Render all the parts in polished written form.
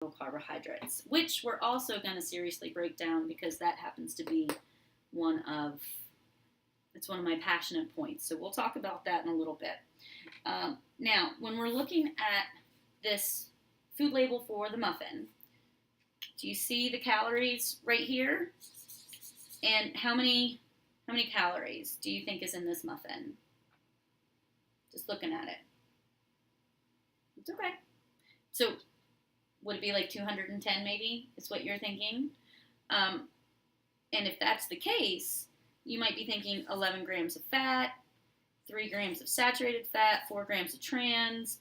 carbohydrates, which we're also going to seriously break down because that happens to be one of it's one of my passionate points. So we'll talk about that in a little bit. Now, when we're looking at this food label for the muffin, do you see the calories right here? And how many calories do you think is in this muffin? Just looking at it. It's okay. So would it be like 210 maybe is what you're thinking? And if that's the case, you might be thinking 11 grams of fat, 3 grams of saturated fat, 4 grams of trans,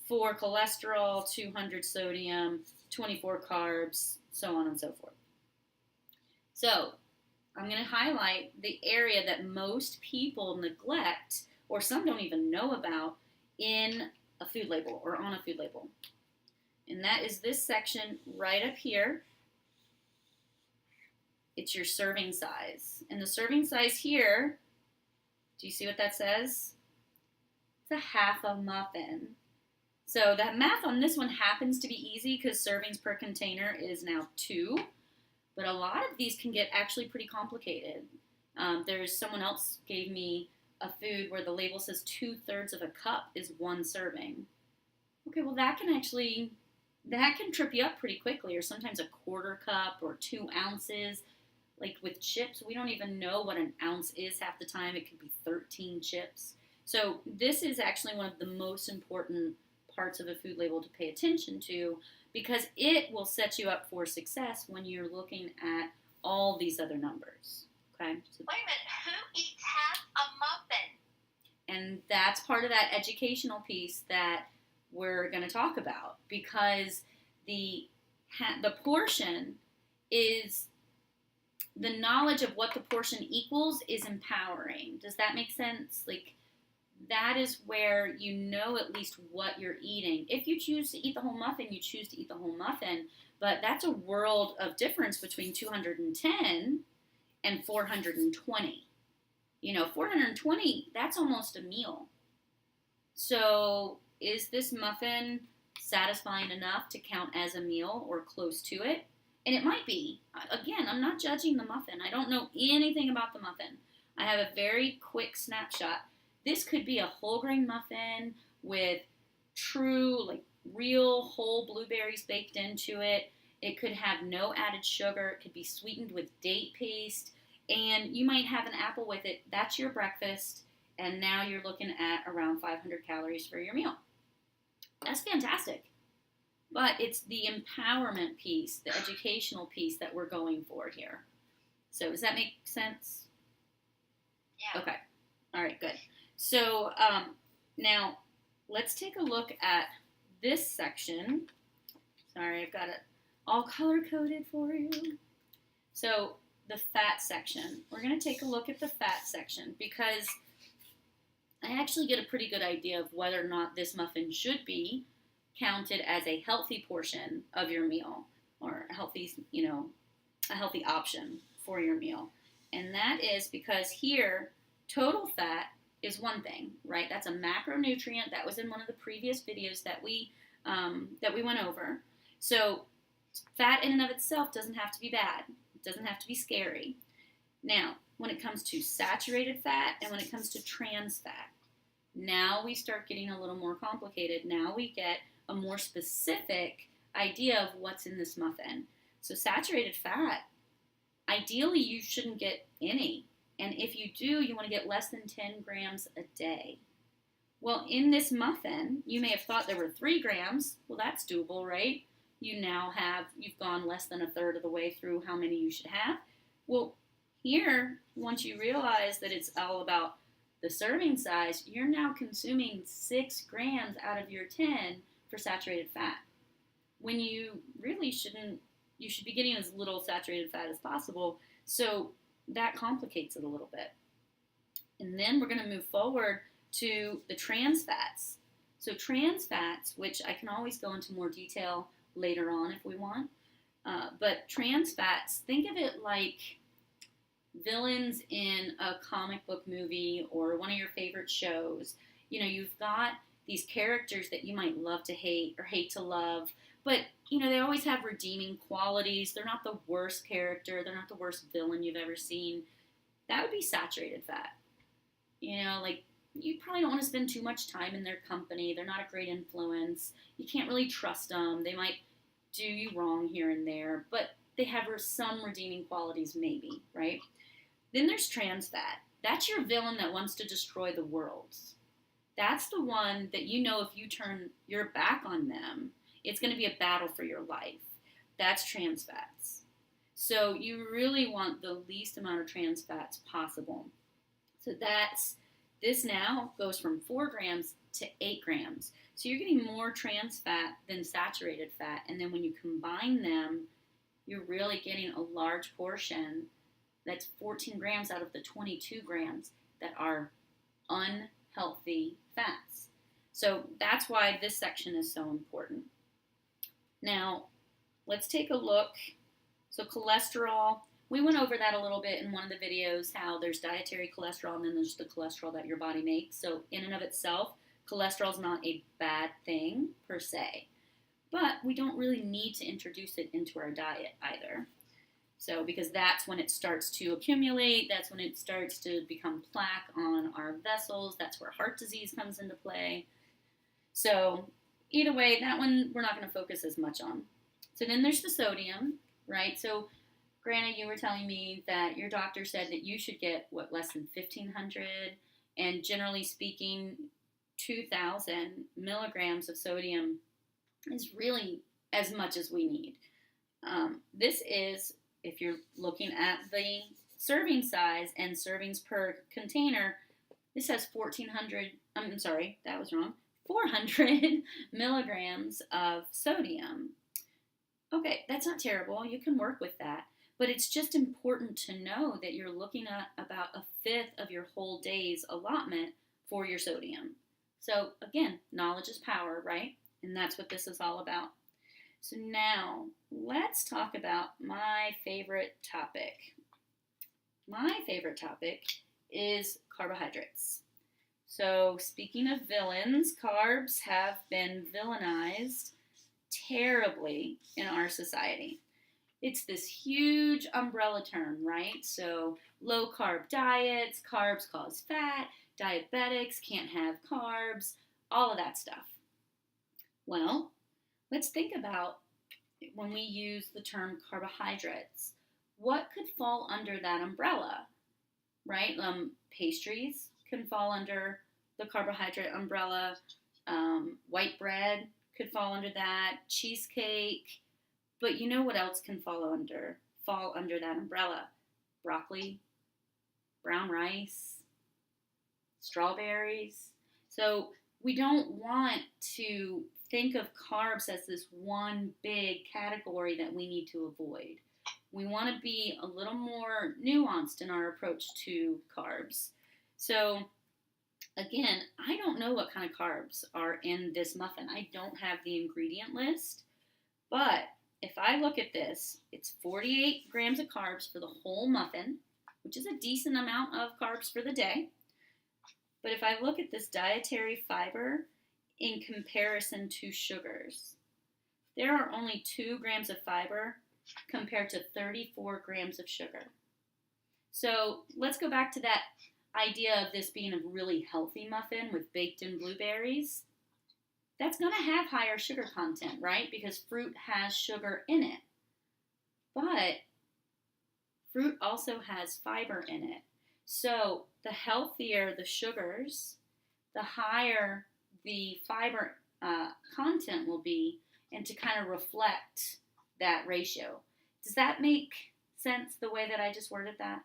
4 cholesterol, 200 sodium, 24 carbs, so on and so forth. So I'm going to highlight the area that most people neglect or some don't even know about in a food label or on a food label. And that is this section right up here. It's your serving size. And the serving size here, do you see what that says? It's a half a muffin. So that math on this one happens to be easy because servings per container is now 2. But a lot of these can get actually pretty complicated. There's someone else gave me a food where the label says 2/3 of a cup is 1 serving. Okay, well that can trip you up pretty quickly, or sometimes a 1/4 cup or 2 ounces. Like with chips, we don't even know what an ounce is half the time. It could be 13 chips. So this is actually one of the most important parts of a food label to pay attention to because it will set you up for success when you're looking at all these other numbers. Okay? So, wait a minute, who eats half a muffin? And that's part of that educational piece that we're going to talk about because the portion is the knowledge of what the portion equals is empowering. Does that make sense? Like that is where you know at least what you're eating. If you choose to eat the whole muffin, you choose to eat the whole muffin, but that's a world of difference between 210 and 420. 420, that's almost a meal. So is this muffin satisfying enough to count as a meal or close to it? And it might be. Again, I'm not judging the muffin. I don't know anything about the muffin. I have a very quick snapshot. This could be a whole grain muffin with true, real whole blueberries baked into it. It could have no added sugar. It could be sweetened with date paste. And you might have an apple with it. That's your breakfast. And now you're looking at around 500 calories for your meal. That's fantastic. But it's the empowerment piece, the educational piece that we're going for here. So does that make sense? Yeah. Okay. All right, good. So now let's take a look at this section. Sorry, I've got it all color-coded for you. So the fat section. We're going to take a look at the fat section because I actually get a pretty good idea of whether or not this muffin should be counted as a healthy portion of your meal or a healthy option for your meal. And that is because here, total fat is one thing, right? That's a macronutrient that was in one of the previous videos that we went over. So fat in and of itself doesn't have to be bad. It doesn't have to be scary. Now, when it comes to saturated fat and when it comes to trans fat, now we start getting a little more complicated. Now we get a more specific idea of what's in this muffin. So saturated fat, ideally you shouldn't get any. And if you do, you want to get less than 10 grams a day. Well, in this muffin, you may have thought there were 3 grams. Well, that's doable, right? You've gone less than 1/3 of the way through how many you should have. Well, here, once you realize that it's all about the serving size, you're now consuming 6 grams out of your 10 for saturated fat. When you really shouldn't, you should be getting as little saturated fat as possible. So that complicates it a little bit. And then we're going to move forward to the trans fats. So trans fats, which I can always go into more detail later on if we want, but trans fats, think of it like villains in a comic book movie or one of your favorite shows. You've got these characters that you might love to hate or hate to love, but they always have redeeming qualities. They're not the worst character. They're not the worst villain you've ever seen. That would be saturated fat. Like you probably don't want to spend too much time in their company. They're not a great influence. You can't really trust them. They might do you wrong here and there, but they have some redeeming qualities maybe, right? Then there's trans fat. That's your villain that wants to destroy the world. That's the one that if you turn your back on them, it's going to be a battle for your life. That's trans fats. So you really want the least amount of trans fats possible. So this now goes from 4 grams to 8 grams. So you're getting more trans fat than saturated fat. And then when you combine them, you're really getting a large portion. That's 14 grams out of the 22 grams that are unhealthy fats. So that's why this section is so important. Now, let's take a look. So cholesterol, we went over that a little bit in one of the videos, how there's dietary cholesterol and then there's the cholesterol that your body makes. So in and of itself, cholesterol is not a bad thing per se, but we don't really need to introduce it into our diet either. So because that's when it starts to accumulate, that's when it starts to become plaque on our vessels, that's where heart disease comes into play. So either way, that one we're not going to focus as much on. So then there's the sodium, right? So Grana, you were telling me that your doctor said that you should get, less than 1,500, and generally speaking, 2,000 milligrams of sodium is really as much as we need. This is, if you're looking at the serving size and servings per container, this has 400 milligrams of sodium. Okay, that's not terrible. You can work with that. But it's just important to know that you're looking at about 1/5 of your whole day's allotment for your sodium. So again, knowledge is power, right? And that's what this is all about. So now, let's talk about my favorite topic. My favorite topic is carbohydrates. So speaking of villains, carbs have been villainized terribly in our society. It's this huge umbrella term, right? So low carb diets, carbs cause fat, diabetics can't have carbs, all of that stuff. Well, let's think about when we use the term carbohydrates. What could fall under that umbrella, right? Pastries can fall under the carbohydrate umbrella. White bread could fall under that. Cheesecake. But you know what else can fall under that umbrella? Broccoli, brown rice, strawberries. So we don't want to think of carbs as this one big category that we need to avoid. We want to be a little more nuanced in our approach to carbs. So again, I don't know what kind of carbs are in this muffin. I don't have the ingredient list, but if I look at this, it's 48 grams of carbs for the whole muffin, which is a decent amount of carbs for the day. But if I look at this dietary fiber in comparison to sugars, there are only 2 grams of fiber compared to 34 grams of sugar. So let's go back to that idea of this being a really healthy muffin with baked-in blueberries. That's going to have higher sugar content, right? Because fruit has sugar in it. But fruit also has fiber in it. So the healthier the sugars, the higher the fiber content will be, and to kind of reflect that ratio. Does that make sense the way that I just worded that?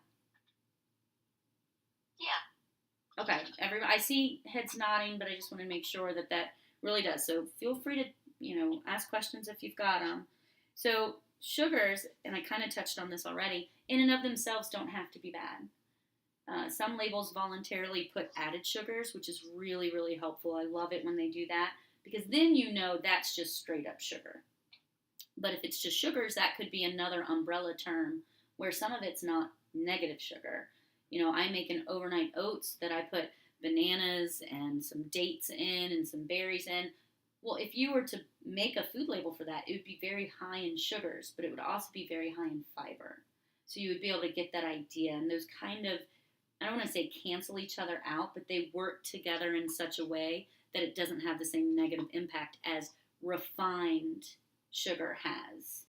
Yeah. Okay. I see heads nodding, but I just want to make sure that really does. So feel free to, ask questions if you've got them. So sugars, and I kind of touched on this already, in and of themselves don't have to be bad. Some labels voluntarily put added sugars, which is really, really helpful. I love it when they do that, because then that's just straight up sugar. But if it's just sugars, that could be another umbrella term where some of it's not negative sugar. I make an overnight oats that I put bananas and some dates in and some berries in. Well, if you were to make a food label for that, it would be very high in sugars, but it would also be very high in fiber. So you would be able to get that idea. And those kind of, I don't want to say cancel each other out, but they work together in such a way that it doesn't have the same negative impact as refined sugar has.